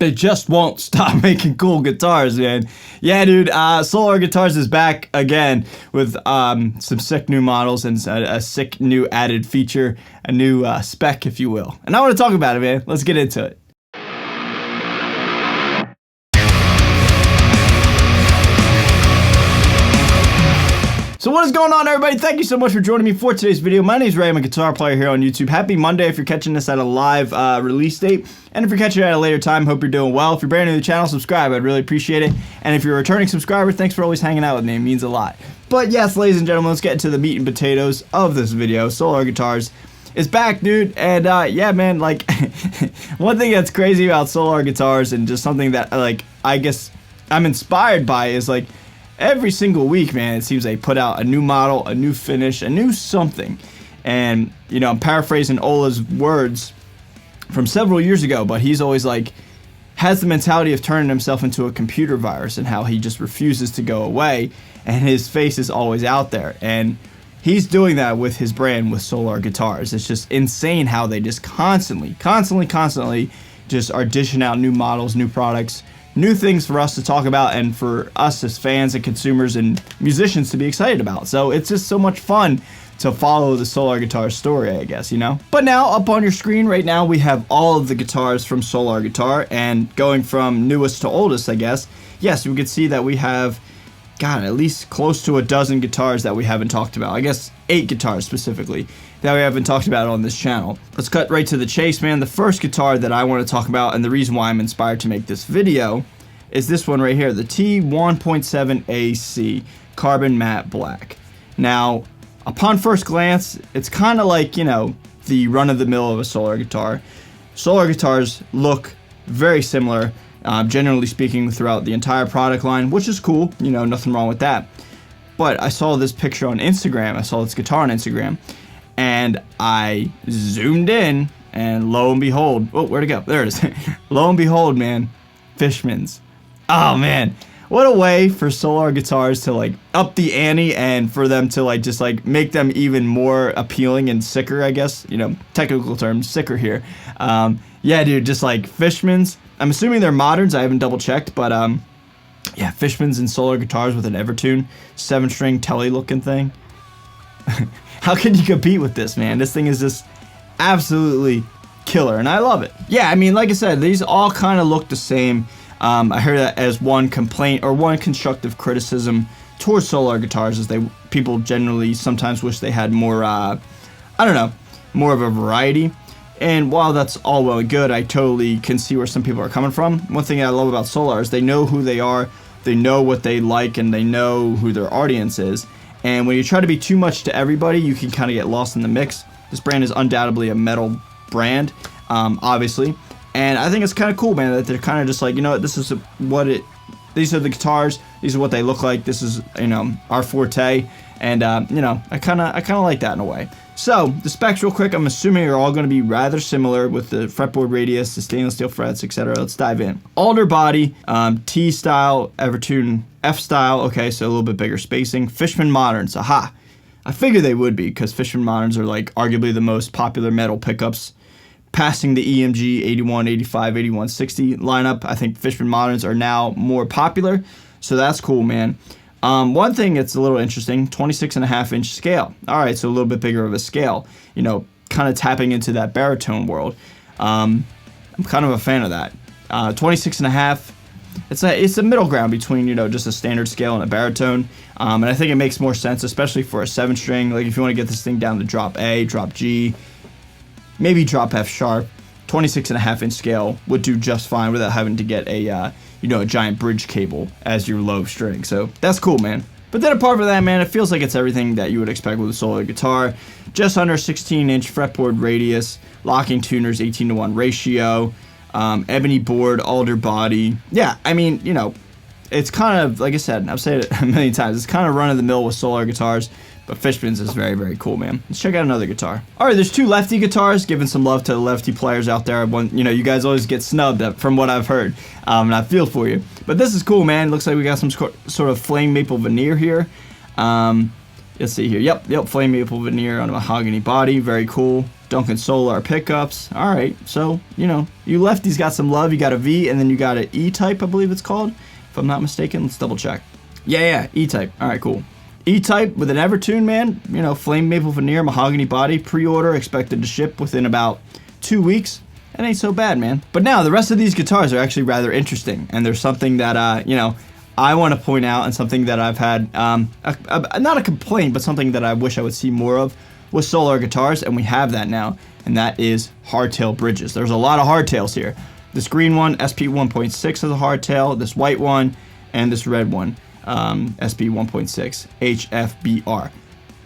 they just won't stop making cool guitars, man. Yeah, dude, Solar Guitars is back again with some sick new models and a sick new added feature, a new spec, if you will. And I want to talk about it, man. Let's get into it. So what is going on, everybody? Thank you so much for joining me for today's video. My name is Ray. I'm a guitar player here on YouTube. Happy Monday if you're catching this at a live release date. And if you're catching it at a later time, hope you're doing well. If you're brand new to the channel, subscribe. I'd really appreciate it. And if you're a returning subscriber, thanks for always hanging out with me. It means a lot. But yes, ladies and gentlemen, let's get into the meat and potatoes of this video. Solar Guitars is back, dude. And yeah, man, like, one thing that's crazy about Solar Guitars and just something that, like, I guess I'm inspired by is, like, every single week, man, it seems they put out a new model, a new finish, a new something. And, you know, I'm paraphrasing Ola's words from several years ago, but he's always like, has the mentality of turning himself into a computer virus and how he just refuses to go away and his face is always out there. And he's doing that with his brand, with Solar Guitars. It's just insane how they just constantly just are dishing out new models, new products, new things for us to talk about and for us as fans and consumers and musicians to be excited about. So it's just so much fun to follow the Solar Guitar story, I guess, you know? But now, up on your screen right now, we have all of the guitars from Solar Guitar, and going from newest to oldest, I guess, yes, we can see that we have, God, at least close to a dozen guitars that we haven't talked about. I guess 8 guitars specifically that we haven't talked about on this channel. Let's cut right to the chase, man. The first guitar that I want to talk about, and the reason why I'm inspired to make this video, is this one right here, the T1.7 AC Carbon Matte Black. Now, upon first glance, it's kind of like, you know, the run-of-the-mill of a Solar guitar. Solar guitars look very similar, generally speaking, throughout the entire product line, which is cool, you know, nothing wrong with that. But I saw this picture on Instagram, I saw this guitar on Instagram, and I zoomed in, and lo and behold, oh, where'd it go? There it is. Lo and behold, man, Fishman's. Oh, man. What a way for Solar Guitars to, like, up the ante and for them to, like, just, like, make them even more appealing and sicker, I guess. You know, technical term, sicker here. Yeah, dude, just, like, Fishman's. I'm assuming they're moderns. I haven't double-checked, but, yeah, Fishman's and Solar Guitars with an Evertune 7-string telly-looking thing. How can you compete with this, man? This thing is just absolutely killer, and I love it. Yeah, I mean, like I said, these all kind of look the same. I heard that as one complaint or one constructive criticism towards Solar Guitars is people generally sometimes wish they had more, I don't know, more of a variety. And while that's all well and good, I totally can see where some people are coming from. One thing I love about Solar is they know who they are, they know what they like, and they know who their audience is. And when you try to be too much to everybody, you can kind of get lost in the mix. This brand is undoubtedly a metal brand, obviously. And I think it's kind of cool, man, that they're kind of just like, you know what, these are the guitars, these are what they look like, this is, you know, our forte, and, you know, I kind of like that in a way. So, the specs real quick, I'm assuming are all going to be rather similar with the fretboard radius, the stainless steel frets, etc. Let's dive in. Alder body, T-style, Evertune F-style, okay, so a little bit bigger spacing. Fishman Moderns, aha. I figured they would be, because Fishman Moderns are, like, arguably the most popular metal pickups, passing the EMG 81, 85, 81, 60 lineup. I think Fishman Moderns are now more popular, so that's cool, man. One thing that's a little interesting, 26.5-inch scale. All right, so a little bit bigger of a scale. You know, kind of tapping into that baritone world. I'm kind of a fan of that. 26.5. It's a middle ground between, you know, just a standard scale and a baritone. And I think it makes more sense, especially for a 7-string. Like if you want to get this thing down to drop A, drop G, maybe drop F sharp, 26.5-inch scale would do just fine without having to get a, you know, a giant bridge cable as your low string. So that's cool, man. But then apart from that, man, it feels like it's everything that you would expect with a Solar guitar. Just under 16-inch fretboard radius, locking tuners 18:1 ratio, ebony board, alder body. Yeah, I mean, you know, it's kind of, like I said, I've said it a million times, it's kind of run-of-the-mill with Solar guitars. But Fishman's is very, very cool, man. Let's check out another guitar. All right, there's 2 lefty guitars. Giving some love to the lefty players out there. You know, you guys always get snubbed from what I've heard, and I feel for you. But this is cool, man. Looks like we got some sort of flame maple veneer here. Let's see here. Yep, flame maple veneer on a mahogany body. Very cool. Duncan Solar pickups. All right, so, you know, you lefties got some love. You got a V, and then you got an E-type, I believe it's called, if I'm not mistaken. Let's double check. Yeah, E-type. All right, cool. E-type with an Evertune, man. You know, flame maple veneer, mahogany body, pre-order, expected to ship within about 2 weeks. It ain't so bad, man. But now, the rest of these guitars are actually rather interesting, and there's something that, you know, I want to point out, and something that I've had, not a complaint, but something that I wish I would see more of with Solar guitars, and we have that now, and that is Hardtail Bridges. There's a lot of hardtails here. This green one, SP 1.6 is a hardtail, this white one, and this red one, SP 1.6 HFBR.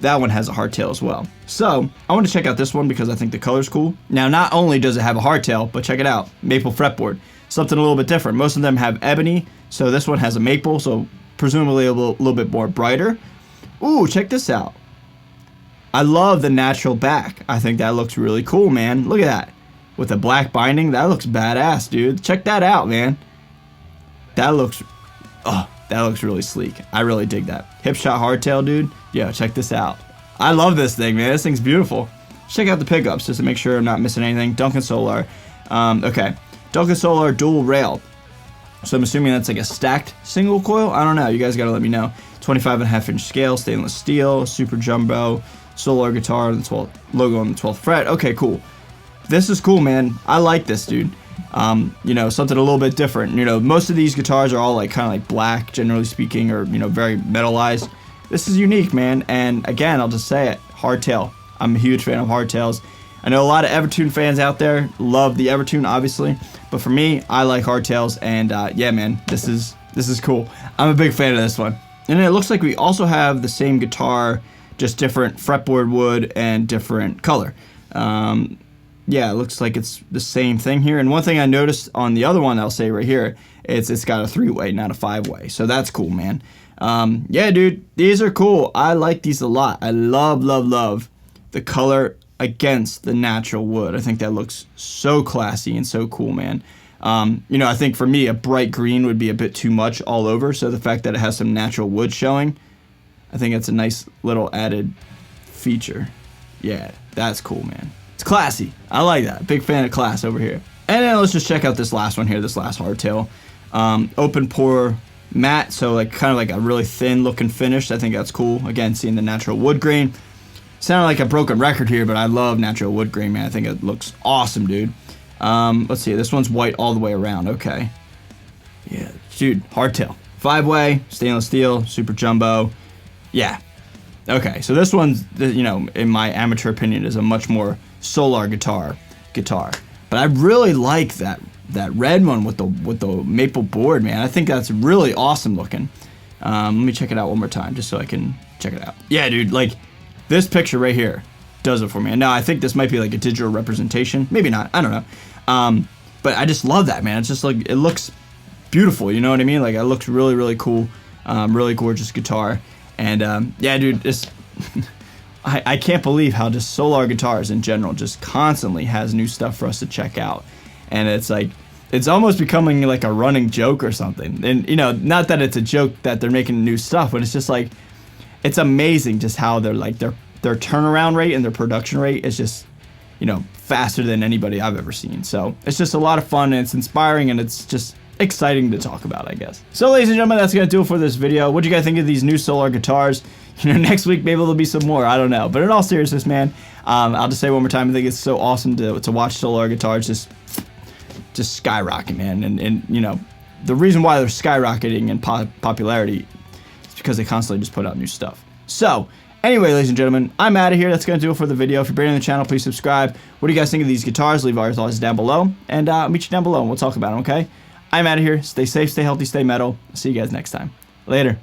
That one has a hardtail as well. So, I want to check out this one because I think the color's cool. Now, not only does it have a hardtail, but check it out, maple fretboard. Something a little bit different. Most of them have ebony, so this one has a maple, so presumably a little bit more brighter. Ooh, check this out. I love the natural back. I think that looks really cool, man. Look at that. With the black binding, that looks badass, dude. Check that out, man. That looks really sleek. I really dig that. Hipshot hardtail, dude. Yo, check this out. I love this thing, man. This thing's beautiful. Check out the pickups just to make sure I'm not missing anything. Duncan Solar. Okay. Duncan Solar dual rail. So I'm assuming that's like a stacked single coil. I don't know. You guys got to let me know. 25.5 inch scale, stainless steel, super jumbo, Solar guitar, the 12th logo on the 12th fret. Okay, cool. This is cool, man. I like this, dude. You know, something a little bit different. You know, most of these guitars are all like kind of like black, generally speaking, or, you know, very metalized. This is unique, man. And again, I'll just say it, hardtail. I'm a huge fan of hardtails. I know a lot of Evertune fans out there love the Evertune, obviously, but for me, I like hardtails, and yeah, man, this is cool. I'm a big fan of this one. And it looks like we also have the same guitar, just different fretboard wood and different color. Yeah, it looks like it's the same thing here. And one thing I noticed on the other one, I'll say right here, it's got a 3-way, not a 5-way. So that's cool, man. Yeah, dude, these are cool. I like these a lot. I love the color against the natural wood. I think that looks so classy and so cool, man. You know, I think for me, a bright green would be a bit too much all over. So the fact that it has some natural wood showing, I think it's a nice little added feature. Yeah, that's cool, man. It's classy. I like that. Big fan of class over here. And then let's just check out this last one here, this last hardtail. Open pore matte, so like kind of like a really thin looking finish. I think that's cool. Again, seeing the natural wood grain. Sounded like a broken record here, but I love natural wood grain, man. I think it looks awesome, dude. Let's see. This one's white all the way around. Okay. Yeah, dude, hardtail. 5-way, stainless steel, super jumbo. Yeah. Okay, so this one's, you know, in my amateur opinion, is a much more Solar guitar. But I really like that red one with the maple board, man. I think that's really awesome looking. Let me check it out one more time just so I can check it out. Yeah, dude, like this picture right here does it for me. And now I think this might be like a digital representation. Maybe not. I don't know. But I just love that, man. It's just like, it looks beautiful. You know what I mean? Like, it looks really, really cool. Really gorgeous guitar. And yeah, dude, this I can't believe how just Solar guitars in general just constantly has new stuff for us to check out. And it's like, it's almost becoming like a running joke or something. And, you know, not that it's a joke that they're making new stuff, but it's just like, it's amazing just how they're like, their turnaround rate and their production rate is just, you know, faster than anybody I've ever seen. So it's just a lot of fun, and it's inspiring, and it's just exciting to talk about, I guess. So ladies and gentlemen, that's gonna do it for this video. What do you guys think of these new Solar guitars? You know, next week maybe there'll be some more, I don't know. But in all seriousness, man, I'll just say one more time, I think it's so awesome to watch Solar guitars just skyrocket, man. And you know, the reason why they're skyrocketing in popularity is because they constantly just put out new stuff. So anyway, ladies and gentlemen, I'm out of here. That's going to do it for the video. If you're brand new to the channel, please subscribe. What do you guys think of these guitars? Leave all your thoughts down below, and I'll meet you down below, and we'll talk about them, okay? I'm out of here. Stay safe, stay healthy, stay metal. See you guys next time. Later.